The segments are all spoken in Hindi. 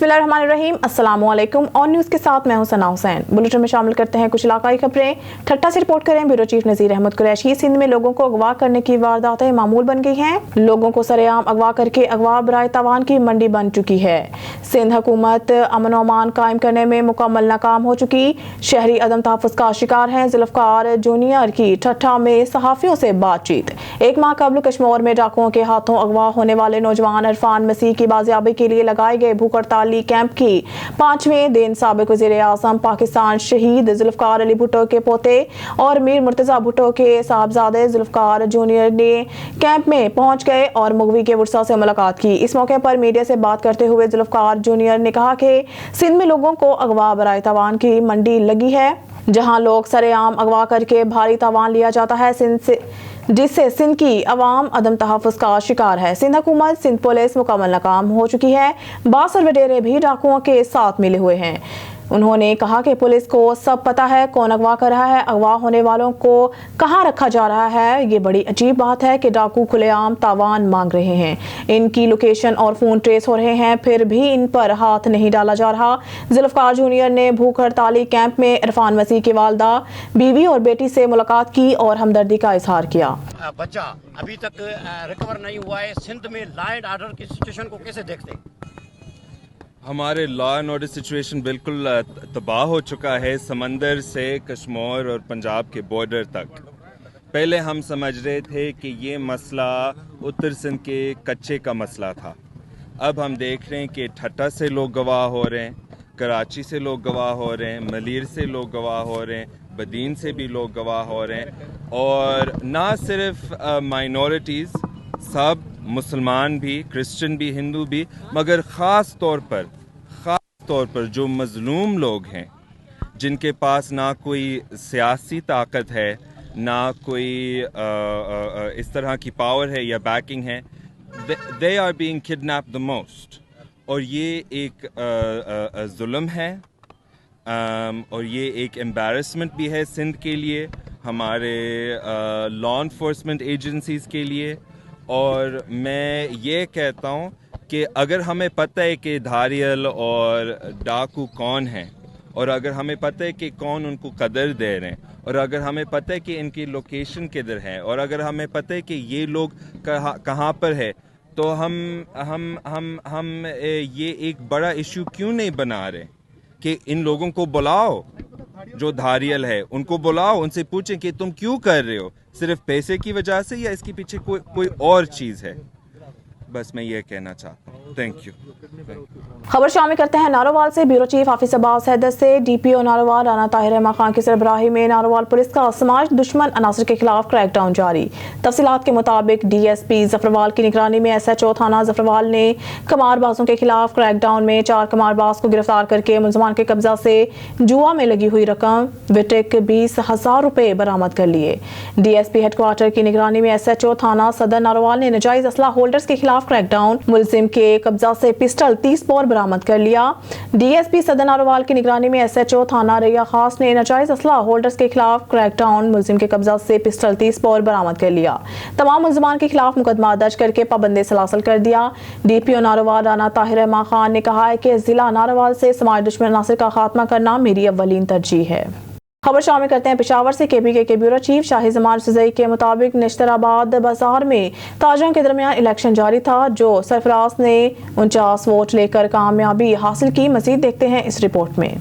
बिस्मिल्लाहिर्रहमानिर्रहीम, अस्सलाम वालेकुम। ऑन न्यूज़ के साथ मैं हूं सना हुसैन। बुलेटिन में शामिल करते हैं कुछ इलाकाई खबरें। ठट्टा से रिपोर्ट करें ब्यूरो चीफ नज़ीर अहमद कुरैशी। सिंध में लोगों को अगवा करने की वारदातें मामूल बन गई हैं। लोगों को सरेआम अगवा करके अगवा बराए तावान की मंडी बन चुकी है। सिंध हुकूमत अमन अमान कायम करने में मुकम्मल नाकाम हो चुकी। शहरी अदम तहफ़्फ़ुज़ का शिकार हैं। जुल्फ़कार जूनियर की ठट्टा में सहाफ़ियों से बातचीत। एक माह कबल कश्मीर में डाकुओं के हाथों अगवा होने वाले नौजवान इरफान मसीह की बाजियाबी के लिए लगाए गए भूख हड़ताली कैंप की 5वें दिन साबिक़ वज़ीर आज़म पाकिस्तान शहीद जुल्फ़कार अली भुट्टो के पोते और मीर मुर्तज़ा भुट्टो के साहबजादे जुल्फ़कार जूनियर ने कैंप में पहुंच गए और मुगवी के वर्सा से मुलाकात की। इस मौके पर मीडिया से बात करते हुए जुल्फ़कार जूनियर ने कहा कि सिंध में लोगों को अगवा बराए तावान की मंडी लगी है, जहां लोग सरेआम अगवा करके भारी तावान लिया जाता है, जिससे सिंध की अवाम अदम तहफ़्फ़ुज़ का शिकार है। सिंध हुकूमत, सिंध पुलिस मुकम्मल नाकाम हो चुकी है। बासर वडेरे भी डाकुओं के साथ मिले हुए हैं। उन्होंने कहा कि पुलिस को सब पता है कौन अगवा कर रहा है, अगवा होने वालों को कहां रखा जा रहा है। ये बड़ी अजीब बात है कि डाकू खुलेआम तावान मांग रहे हैं, इनकी लोकेशन और फोन ट्रेस हो रहे हैं, फिर भी इन पर हाथ नहीं डाला जा रहा। जुल्फ़कार जूनियर ने भूख हड़ताली कैंप में इरफान मसीह की वालदा, बीवी और बेटी से मुलाकात की और हमदर्दी का इजहार किया। बच्चा अभी तक रिकवर नहीं हुआ है। सिंध में लॉ एंड ऑर्डर की सिचुएशन को कैसे देखते हैं? हमारे लॉ एंड ऑर्डर सिचुएशन बिल्कुल तबाह हो चुका है, समंदर से कश्मीर और पंजाब के बॉर्डर तक। पहले हम समझ रहे थे कि ये मसला उत्तर सिंध के कच्चे का मसला था। अब हम देख रहे हैं कि ठट्टा से लोग गवाह हो रहे हैं, कराची से लोग गवाह हो रहे हैं, मलीर से लोग गवाह हो रहे हैं, बदीन से भी लोग गवाह हो रहे हैं। और ना सिर्फ माइनॉरिटीज़, सब मुसलमान भी, क्रिश्चियन भी, हिंदू भी, मगर ख़ास तौर पर जो मज़लूम लोग हैं, जिनके पास ना कोई सियासी ताकत है, ना कोई इस तरह की पावर है या बैकिंग है, they are being kidnapped the most. और ये एक जुल्म है और ये एक एम्बैरसमेंट भी है सिंध के लिए, हमारे लॉ इन्फोर्समेंट एजेंसीज़ के लिए। और मैं ये कहता हूँ कि अगर हमें पता है कि धारियल और डाकू कौन हैं, और अगर हमें पता है कि कौन उनको कदर दे रहे हैं, और अगर हमें पता है कि इनकी लोकेशन किधर है, और अगर हमें पता है कि ये लोग कहाँ पर है, तो हम ये एक बड़ा इशू क्यों नहीं बना रहे कि इन लोगों को बुलाओ, जो धारियल है उनको बुलाओ, उनसे पूछें कि तुम क्यों कर रहे हो, सिर्फ पैसे की वजह से या इसके पीछे कोई और चीज़ है। बस मैं ये कहना चाहता हूँ। Thank you. खबर शामिल करते हैं नारोवाल से। ब्यूरो चीफ हाफिज अब्बास हैदर से डीपीओ नारोवाल राना ताहिर रहमान खान की सरबराही में नारोवाल पुलिस का समाज दुश्मन अनासर के खिलाफ क्रैकडाउन जारी। तफसीलात के मुताबिक डीएसपी जफरवाल की निगरानी में एसएचओ थाना जफरवाल ने कमारबाजों के खिलाफ क्रैकडाउन में 4 कमारबाज को गिरफ्तार करके मुलजमान के कब्जा से जुआ में लगी हुई रकम विटिक 20,000 रुपए बरामद कर लिए। डीएसपी हेडक्वार्टर की निगरानी में एसएचओ थाना सदर नारोवाल ने नाजायज असला होल्डर्स के खिलाफ क्रैकडाउन, मुलजिम के कब्जा से पिस्टल 30 बोर बरामद कर लिया। डीएसपी सदर नारोवाल की निगरानी में एसएचओ थाना रैया खास ने नाजायज असला होल्डर्स के खिलाफ क्रैकडाउन, मुलजिम के कब्जा से पिस्टल 30 बोर बरामद कर लिया। तमाम मुलजमान के खिलाफ मुकदमा दर्ज करके पाबंदी सलासल कर दिया। डीपीओ नारोवाल राना ताहिर रहमान खान ने कहा है कि जिला नारोवाल से समाज दुश्मन अनासर का खात्मा करना मेरी अव्वलीन तरजीह है। खबर शामिल करते हैं पेशावर से। केपीके के ब्यूरो चीफ शाही जमान सुजई के मुताबिक नश्तराबाद बाजार में ताजरों के दरमियान इलेक्शन जारी था, जो सरफराज ने 49 वोट लेकर कामयाबी हासिल की। मजीद देखते हैं इस रिपोर्ट में।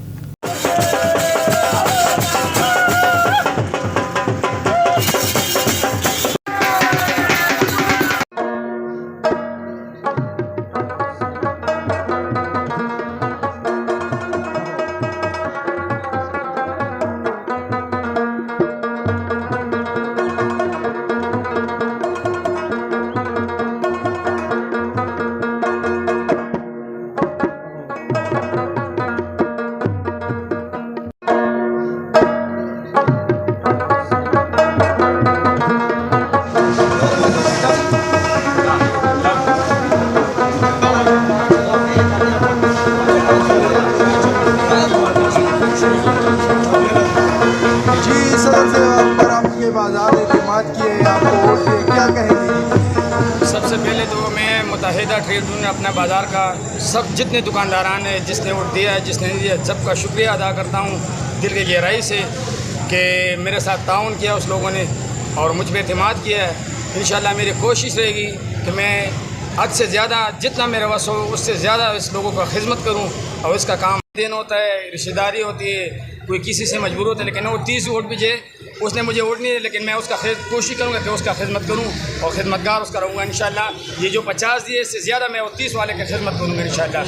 सबसे पहले तो मैं मुत्तहिदा ट्रेड यूनियन अपना बाज़ार का सब जितने दुकानदारान हैं, जिसने वोट दिया है, जिसने नहीं दिया, सबका शुक्रिया अदा करता हूँ दिल की गहराई से कि मेरे साथ ताउन किया उस लोगों ने और मुझ पर एतमाद किया है। इंशाल्लाह मेरी कोशिश रहेगी कि मैं हद से ज़्यादा जितना मेरे वस हो उससे ज़्यादा इस लोगों का खिदमत करूँ। और इसका काम देन होता है, रिश्तेदारी होती है, कोई किसी से मजबूर होता है, लेकिन वो 30 वोट भी जे उसने मुझे वोट नहीं है, लेकिन मैं उसका कोशिश करूँगा कि उसका खिदमत करूँ और खिदमतगार उसका रहूँगा इंशाल्लाह। ये जो 50 दिए इससे ज़्यादा मैं वो 30 वाले की खिदमत करूँगा इंशाल्लाह।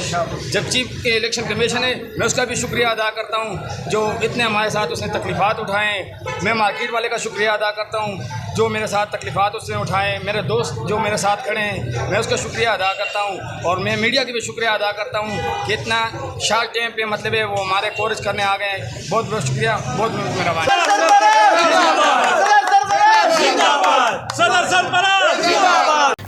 जब चीफ इलेक्शन कमीशन है मैं उसका भी शुक्रिया अदा करता हूँ जो इतने हमारे साथ उसने तकलीफ़ात उठाएँ। मैं मार्केट वाले का शुक्रिया अदा करता हूँ जो मेरे साथ तकलीफ़ात उसने उठाएँ। मेरे दोस्त जो मेरे साथ खड़े हैं मैं उसका शुक्रिया अदा करता हूँ और मैं मीडिया की भी शुक्रिया अदा करता हूँ कि इतना शार्क टैंक पे मतलब है वो हमारे कवरेज करने आ गए हैं। बहुत बहुत शुक्रिया, बहुत बहुत मेहरबानी।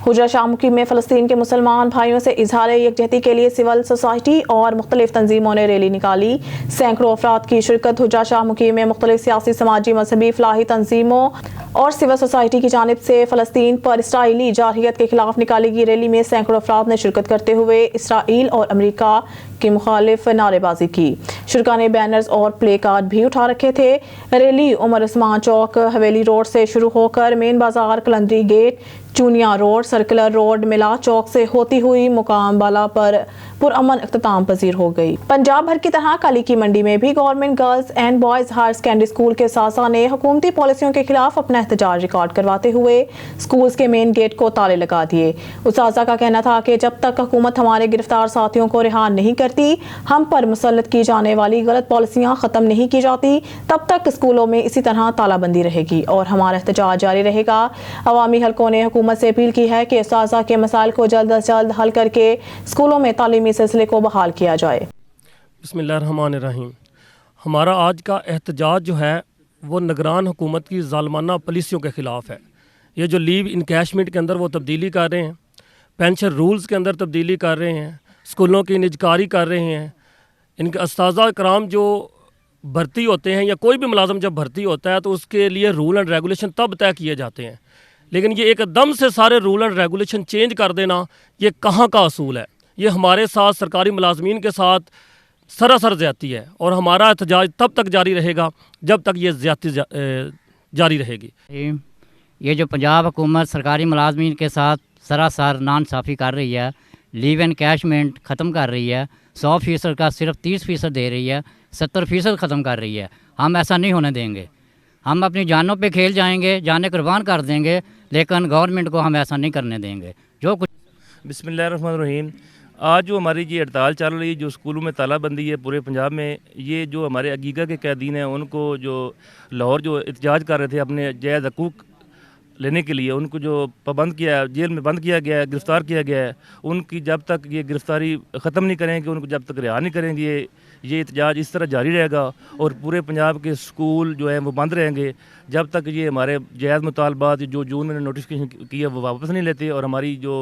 हुजरा शामुकी में फ़लस्तीन के मुसलमान भाइयों से इजहार यकजहती के लिए सिविल सोसाइटी और मुख्तलिफ तंजीमों ने रैली निकाली। सैकड़ों अफराद की शिरकत हुजरा शामुकी में मुख्तलिफ सियासी, समाजी, मजहबी, फलाही तंजीमों और सिविल सोसाइटी की जानिब से फ़लस्तीन पर इसराइली जारहियत के खिलाफ निकाली गई रैली में सैकड़ों अफराद ने शिरकत करते हुए इसराइल और अमरीका के मुखालिफ नारेबाजी की। शुरा ने बैनर्स और प्ले कार्ड भी उठा रखे थे। रैली उमर उस्मान चौक, हवेली रोड से शुरू होकर मेन बाजार, Kalandari gate, Chuniya road, circular road, मिला चौक से होती हुई मुकाम बाला पर पुरअमन इख्तिताम पजीर हो गई। पंजाब भर की तरह काली की मंडी में भी government girls and boys higher secondary school के सासा ने हुकूमती पॉलिसियों के खिलाफ अपना एहतजाज रिकॉर्ड करवाते हुए स्कूल्स के मेन गेट को ताले लगा दिए। उसासा का कहना था कि जब तक हुकूमत हमारे गिरफ्तार साथियों को रिहा नहीं करती, हम पर मुसल्लत की जाने वाली गलत पॉलिसियां खत्म नहीं की जाती, तब तक स्कूलों में इसी तरह तालाबंदी रहेगी और हमारा एहतजाज जारी रहेगा। अवामी हलकों ने हुकूमत से अपील की है कि उसासा के मसाइल को जल्द अज जल्द हल करके स्कूलों में तालीमी सिलसिले को बहाल किया जाए। बिस्मिल्लाहिर्रहमानिर्रहीम। हमारा आज का एहतजाज जो है वो निगरान हुकूमत की ज़ालमाना पॉलिसियों के ख़िलाफ़ है। ये जो लीव इनकैशमेंट के अंदर वो तब्दीली कर रहे हैं, पेंशन रूल्स के अंदर तब्दीली कर रहे हैं, स्कूलों की निजकारी कर रहे हैं, इनके अस्ताज़ा कराम जो भर्ती होते हैं या कोई भी मुलाजम जब भर्ती होता है तो उसके लिए रूल एंड रेगुलेशन तब तय किए जाते हैं, लेकिन ये एकदम से सारे रूल एंड रेगुलेशन चेंज कर देना ये कहाँ का असूल है। ये हमारे साथ सरकारी मुलाजमीन के साथ सरासर ज़्यादती है और हमारा एहतजाज तब तक जारी रहेगा जब तक ये ज़्यादती जारी रहेगी। ये जो पंजाब हुकूमत सरकारी मुलाजमीन के साथ सरासर नाइंसाफ़ी कर रही है, लीव एंड कैशमेंट ख़त्म कर रही है, 100% का सिर्फ 30% दे रही है, 70% ख़त्म कर रही है। हम ऐसा नहीं होने देंगे। हम अपनी जानों पे खेल जाएंगे, जानें कुर्बान कर देंगे, लेकिन गवर्नमेंट को हम ऐसा नहीं करने देंगे। जो कुछ बिस्मिल्लाहिर्रहमानिर्रहीम। आज जो हमारी ये हड़ताल चल रही है, जो स्कूलों में तालाबंदी है पूरे पंजाब में, ये जो हमारे अगीगा के कैदीन हैं उनको जो लाहौर जो एहतजाज कर रहे थे अपने जायज़ हकूक़ लेने के लिए, उनको जो पाबंद किया, जेल में बंद किया गया है, गिरफ़्तार किया गया है, उनकी जब तक ये गिरफ़्तारी ख़त्म नहीं करेंगे, उनको जब तक रिहा नहीं करेंगे, ये एहतजाज इस तरह जारी रहेगा और पूरे पंजाब के स्कूल जो है वो बंद रहेंगे जब तक ये हमारे जायज़ मुतालबात जो जून में नोटिफिकेशन की है वो वापस नहीं लेते और हमारी जो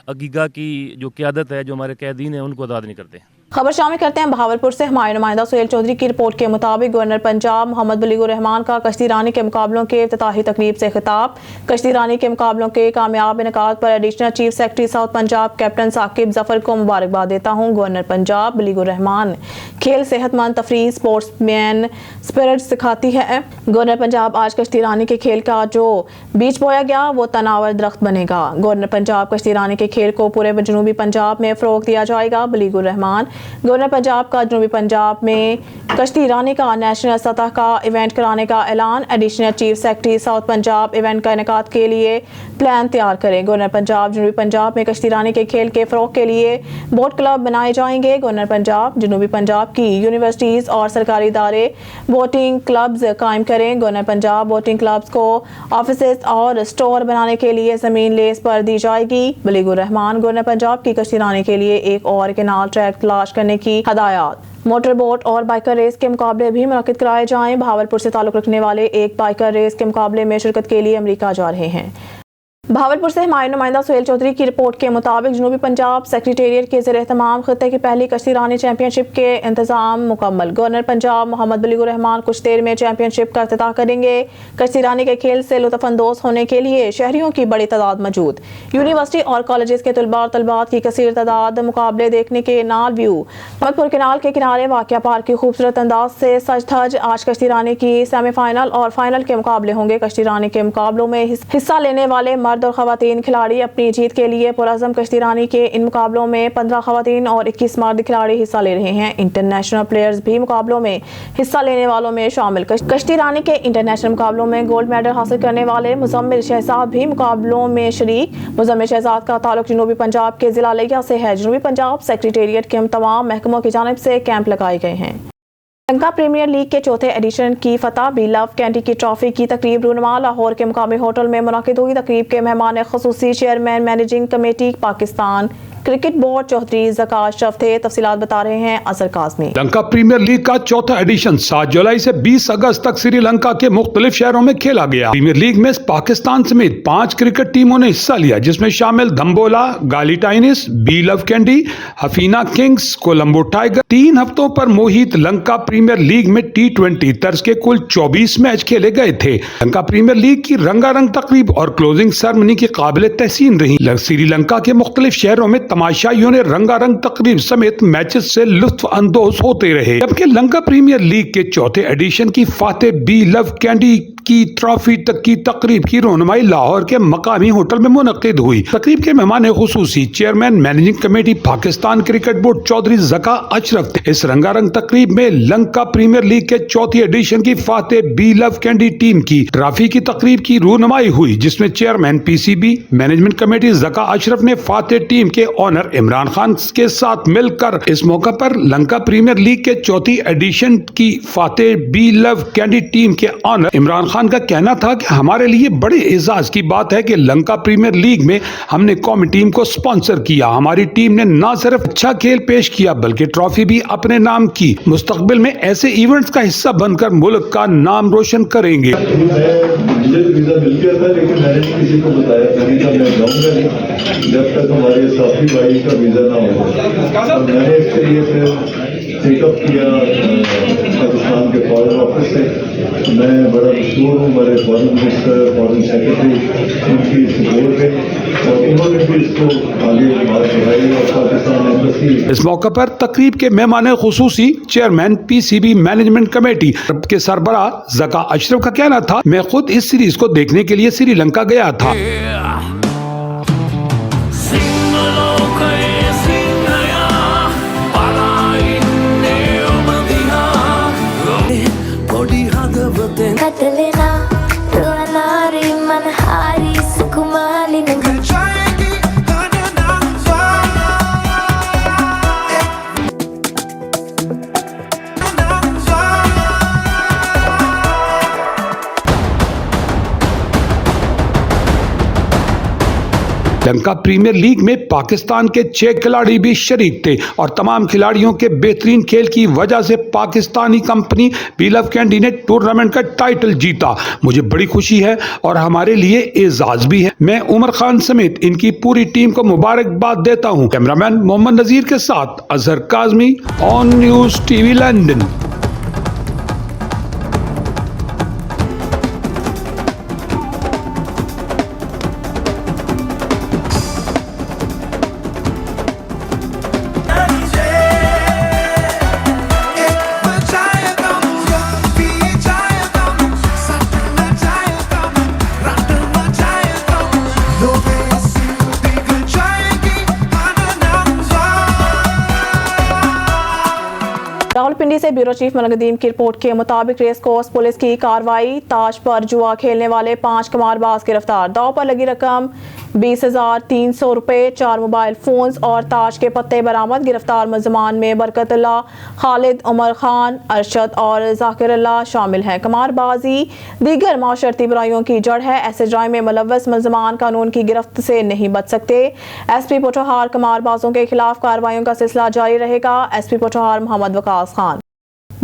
अगीगा की जो क़यादत है, जो हमारे कैदीन हैं, उनको आज़ाद नहीं करते। खबर शामिल करते हैं बहावलपुर से। हमारे नुमाइंदा सुहेल चौधरी की रिपोर्ट के मुताबिक गवर्नर पंजाब मोहम्मद बलीगुर रहमान का कश्ती रानी के मुकाबलों के इफ्तिताही तकरीब से खिताब। कश्ती रानी के मुकाबलों के कामयाब इनेकाद पर additional chief secretary south Punjab captain Saqib Zafar को मुबारकबाद देता हूँ। गवर्नर पंजाब बलीगुर रहमान, खेल सेहतमंद तफरीह स्पोर्ट्समैन स्पिरिट सिखाती है। गवर्नर पंजाब आज कश्ती रानी के खेल का जो बीज बोया गया वो तनावर दरख्त बनेगा। गवर्नर पंजाब कश्ती रानी के खेल को पूरे जनूबी पंजाब में फ़रोग दिया जाएगा। बलीगुर रहमान, गवर्नर पंजाब का जनूबी पंजाब में कश्ती रानी का नेशनल सतह का इवेंट कराने का ऐलान। Additional chief secretary south Punjab event का इनेकाद के लिए प्लान तैयार करें। गवर्नर पंजाब जनूबी पंजाब में कश्ती रानी के खेल के फ़रोग के लिए बोट क्लब बनाए जाएंगे। गवर्नर पंजाब जनूबी पंजाब की यूनिवर्सिटीज़ और सरकारी इदारे बोटिंग क्लब्स कायम करें। गवर्नर पंजाब बोटिंग क्लब्स को ऑफिसेज और स्टोर बनाने के लिए ज़मीन लेस पर दी जाएगी। बलीगुर रहमान, गवर्नर पंजाब की कश्ती रानी के लिए एक और कैनाल ट्रैक तलाश करने की हदायत। मोटर बोट और बाइकर रेस के मुकाबले भी मुनक्किद कराए जाएं। बहावलपुर से ताल्लुक़ रखने वाले एक बाइकर रेस के मुकाबले में शिरकत के लिए अमेरिका जा रहे हैं। भावलपुर से हमारे नुमाइंदा सुहेल चौधरी की रिपोर्ट के मुताबिक जनूबी पंजाब सेक्रेटेरिएट के ज़ेर एहतमाम खित्ते की पहली कश्ती रानी चैंपियनशिप के इंतजाम मुकम्मल। गवर्नर पंजाब मोहम्मद बलीगुर रहमान कुछ देर में चैंपियनशिप का इफ्तिताह करेंगे। कश्ती रानी के खेल से लुत्फ़अंदोज़ होने के लिए शहरियों की बड़ी तादाद मौजूद। यूनिवर्सिटी और कॉलेजेस के तलबा और तलबात की कसीर तादाद मुकाबले देखने के नाल व्यू। अहमदपुर केनाल के किनारे वाक़या पार्क की खूबसूरत अंदाज से सज धज आज कश्ती रानी की सेमीफाइनल और फाइनल के मुकाबले होंगे। कश्ती रानी के मुकाबलों में हिस्सा लेने वाले मर्द और खवातीन खिलाड़ी अपनी जीत के लिए पुरअज़म। कश्ती रानी के इन मुकाबलों में 15 खवातीन और 21 मर्द खिलाड़ी हिस्सा ले रहे हैं। इंटरनेशनल प्लेयर्स भी मुकाबलों में हिस्सा लेने वालों में शामिल। कश्ती रानी के इंटरनेशनल मुकाबलों में गोल्ड मेडल हासिल करने वाले मुज़म्मिल शहजाद भी मुकाबलों में शरीक। मुज़म्मिल शहजाद का ताल्लुक जनूबी पंजाब के ज़िला लिया से है। जनूबी पंजाब सेक्रेटेरिएट के तमाम महकमों की जानिब से कैंप लगाए गए हैं। लंका प्रीमियर लीग के चौथे एडिशन की फतह बी लव कैंडी की ट्रॉफी की तकरीब रूनुमा लाहौर के मुकामी होटल में मुनाकिद हुई। तकरीब के मेहमान ख़ुसूसी chairman managing committee Pakistan cricket board Chaudhry Zaka Ashraf थे। तफसीलात बता रहे हैं असर काज़मी। लंका प्रीमियर लीग का चौथा एडिशन 7 जुलाई से 20 अगस्त तक श्रीलंका के मुख्तलिफ शहरों में खेला गया। प्रीमियर लीग में पाकिस्तान समेत 5 क्रिकेट टीमों ने हिस्सा लिया, जिसमें शामिल Dambulla, Galle titans, B love Kandy, Jaffna kings, Colombo tiger. 3 हफ्तों पर मोहित लंका प्रीमियर लीग में T20 तर्ज के कुल 24 मैच खेले गए थे। लंका प्रीमियर लीग की रंगारंग तकरीब और क्लोजिंग सेरेमनी की काबिल तहसीन रही। श्रीलंका के मुख्तलिफ शहरों में तमाशाइयों ने रंगारंग तकरीब समेत मैचेस से लुत्फ अंदोज होते रहे। जबकि लंका प्रीमियर लीग के चौथे एडिशन की फातेह बी लव कैंडी की ट्रॉफी तक की तकरीब की रोनुमाई लाहौर के मकामी होटल में मुनक्किद हुई। तकरीब के मेहमान खुसूसी chairman managing committee Pakistan cricket board Chaudhry Zaka Ashraf थे। इस रंगारंग तकरीब में लंका प्रीमियर लीग के चौथी एडिशन की Fateh B love candy team की ट्रॉफी की तकरीब की रोनुमाई हुई, जिसमें chairman PCB management committee Zaka Ashraf ने फातेह टीम के ऑनर इमरान खान के साथ मिलकर इस मौका पर लंका प्रीमियर लीग के चौथी एडिशन की Fateh B love candy team के ऑनर इमरान खान का कहना था कि हमारे लिए बड़े एजाज की बात है कि लंका प्रीमियर लीग में हमने कौमी टीम को स्पॉन्सर किया। हमारी टीम ने न सिर्फ अच्छा खेल पेश किया बल्कि ट्रॉफी भी अपने नाम की। मुस्तकबिल में ऐसे इवेंट्स का हिस्सा बनकर मुल्क का नाम रोशन करेंगे। मुझे वीजा मिल गया था, लेकिन मैंने किसी को बताया नहीं था मैं जाऊंगा नहीं जब तक हमारे साथी भाई का वीजा ना हो। मैंने इसके लिए फिर टेकअप किया पाकिस्तान के फॉरेन ऑफिस से। मैं बड़ा मशहूर हूँ, हमारे फॉरेन मिनिस्टर, फॉरेन सेक्रेटरी उनकी सपोर्ट है और उन्होंने भी इसको आगे बात बढ़ाई और पाकिस्तान एम्बेसी। इस मौके पर तकरीब के मेहमान खुसूसी चेयरमैन PCB मैनेजमेंट कमेटी के सरबराह ज़का अशरफ का कहना था, मैं खुद इस सीरीज को देखने के लिए श्रीलंका गया था। लंका प्रीमियर लीग में पाकिस्तान के 6 खिलाड़ी भी शरीक थे और तमाम खिलाड़ियों के बेहतरीन खेल की वजह से Pakistani company B love candy ने टूर्नामेंट का टाइटल जीता। मुझे बड़ी खुशी है और हमारे लिए एजाज भी है। मैं उमर खान समेत इनकी पूरी टीम को मुबारकबाद देता हूँ। कैमरामैन मोहम्मद नजीर के साथ Azhar Kazmi, on news TV London. Rawalpindi से ब्यूरो चीफ मलक नदीम की रिपोर्ट के मुताबिक रेस कोर्स पुलिस की कार्रवाई। ताश पर जुआ खेलने वाले 5 कमारबाज गिरफ्तार। दाव पर लगी रकम 20,300 रुपए, 4 मोबाइल फोन्स और ताश के पत्ते बरामद। गिरफ्तार मुलजमान में बरकतुल्लाह, खालिद, उमर खान, अरशद और जाकिरुल्लाह शामिल हैं। कमारबाजी दीगर माशरती बुराइयों की जड़ है। ऐसे जुर्म में मुलव्वस मुलजमान कानून की गिरफ्त से नहीं बच सकते। SP पोठोहार कमारबाजों के खिलाफ कार्रवाइयों का सिलसिला जारी रहेगा। SP Pothohar Mohammad Waqas Khan.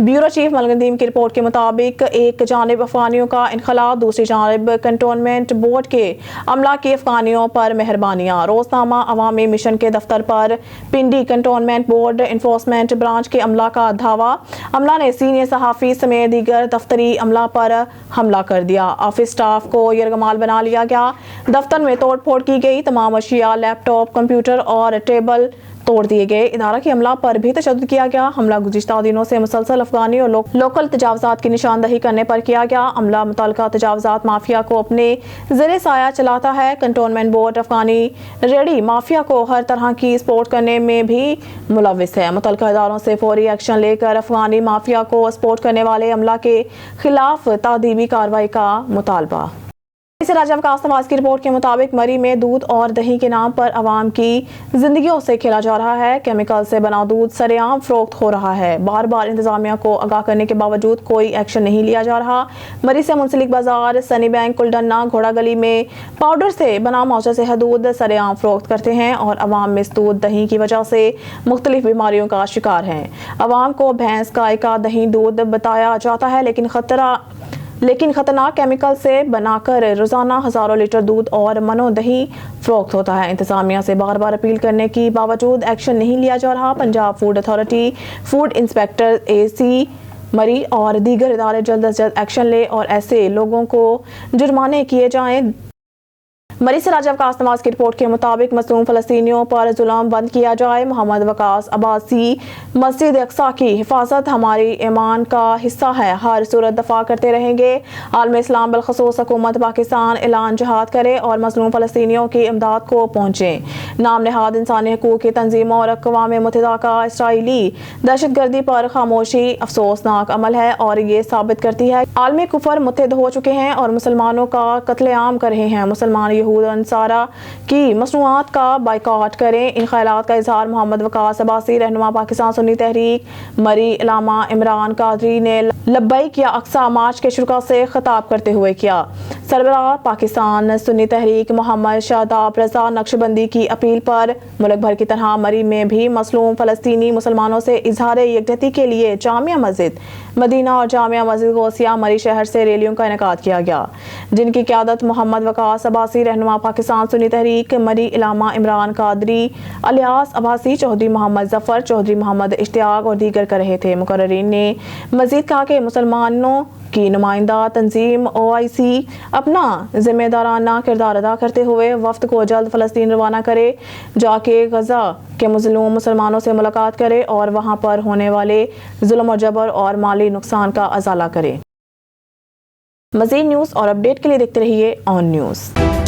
Bureau chief Malik Nadeem की रिपोर्ट के मुताबिक एक जानिब अफगानियों का इनखला, दूसरी जानिब कंटोनमेंट बोर्ड के अमला की अफगानियों पर मेहरबानियाँ। रोजनामा अवामी मिशन के दफ्तर पर पिंडी कंटोनमेंट बोर्ड इन्फोर्समेंट ब्रांच के अमला का धावा। अमला ने सीनियर सहाफ़ी समेत दीगर दफ्तरी अमला पर हमला कर दिया। ऑफिस स्टाफ को यरगमाल बना लिया गया। दफ्तर में तोड़ फोड़ की गई। तमाम अशिया, लैपटॉप, कंप्यूटर और टेबल तोड़ दिए गए। इदारा के अमला पर भी तशद्दुद किया गया। हमला गुज़िश्ता दिनों से मुसलसल अफगानी और लोकल तजावजात की निशानदही करने पर किया गया। अमला मुतल्लिका तजावजात माफिया को अपने ज़ेरे साया चलाता है। कंटोनमेंट बोर्ड अफगानी रेडी माफिया को हर तरह की सपोर्ट करने में भी मुलविस है। मुतल्लिका इदारों से फौरी एक्शन लेकर अफगानी माफिया को सपोर्ट करने वाले अमला के खिलाफ तादीबी कार्रवाई का मुतालबा। इसे राजा वकास नवाज की रिपोर्ट के मुताबिक मरी में दूध और दही के नाम पर आवाम की जिंदगियों से खेला जा रहा है। केमिकल से बना दूध सरेआम फरोख्त हो रहा है। बार बार इंतजामिया को आगाह करने के बावजूद कोई एक्शन नहीं लिया जा रहा। मरी से मुंसलिक बाजार, सनी बैंक, कुलडन्ना, घोड़ा गली में पाउडर से बना मौजा से दूध सरेआम फरोख्त करते हैं और अवाम में इस दूध दही की वजह से मुख्तलिफ बीमारियों का शिकार हैं। अवाम को भैंस, गाय का दही दूध बताया जाता है, लेकिन खतरनाक केमिकल से बनाकर रोजाना हजारों लीटर दूध और मनो दही फरोख्त होता है। इंतजामिया से बार बार अपील करने के बावजूद एक्शन नहीं लिया जा रहा। Punjab food authority, food inspector AC मरी और दीगर इदारे जल्द अज जल्द एक्शन ले और ऐसे लोगों को जुर्माने किए जाएं। मरी से राजा वकास नवाज की रिपोर्ट के मुताबिक मज़लूम फ़लस्तीनियों पर जुल्म बंद किया जाए। मोहम्मद वकास अब्बासी मस्जिद अक्सा की हिफाजत हमारी ईमान का हिस्सा है, हर सूरत दफा करते रहेंगे। आलम इस्लाम बिलखसूस हुकूमत पाकिस्तान ऐलान जहाद करे और मज़लूम फ़लस्तीनियों की इमदाद को पहुँचे। नाम नहाद इंसानी हकूक़ की तंजीमों और अक़वाम मुत्तहिदा का इसराइली दहशतगर्दी पर खामोशी अफसोसनाक अमल है और ये साबित करती है आलमी कुफर मुत्तहिद हो चुके हैं और मुसलमानों का कत्लेआम कर रहे हैं। मुसलमान यहूद अंसारा की मसनूआत का बाइकआउट करें। इन ख्यालात का इजहार मोहम्मद वकास अब्बासी रहनुमा पाकिस्तान सुन्नी तहरीक मरी इलामा इमरान कादरी ने लब्बैक या अक्सा मार्च के शुरा से खिताब करते हुए किया। सरबराह पाकिस्तान सुन्नी तहरीक मोहम्मद शादाब रजा नक्शबंदी की अपील पर मुल्क भर की तरह मरी में भी मसलूम फ़लस्तीनी मुसलमानों से इजहार यकजहती के लिए जामिया मस्जिद मदीना और जामिया मस्जिद गौसिया मरी शहर से रैलियों का इनेकाद किया गया, जिनकी क़यादत मोहम्मद वकास अब्बासी रहनुमा पाकिस्तान सुन्नी तहरीक मरी इलामा इमरान कादरी अलियास अब्बासी, चौधरी मोहम्मद जफर, चौधरी मोहम्मद इश्तियाक और दीगर कर रहे थे। मुकर्ररीन ने मजीद कहा कि मुसलमानों की नुमाइंदा तंजीम OIC अपना जिम्मेदाराना किरदार अदा करते हुए वफ्द को जल्द फ़लस्तीन रवाना करे, जाके गजा के मज़लूम मुसलमानों से मुलाकात करे और वहाँ पर होने वाले जुल्म और जबर और माली नुकसान का अजाला करे। मज़ीद न्यूज़ और अपडेट के लिए देखते रहिए ऑन न्यूज़।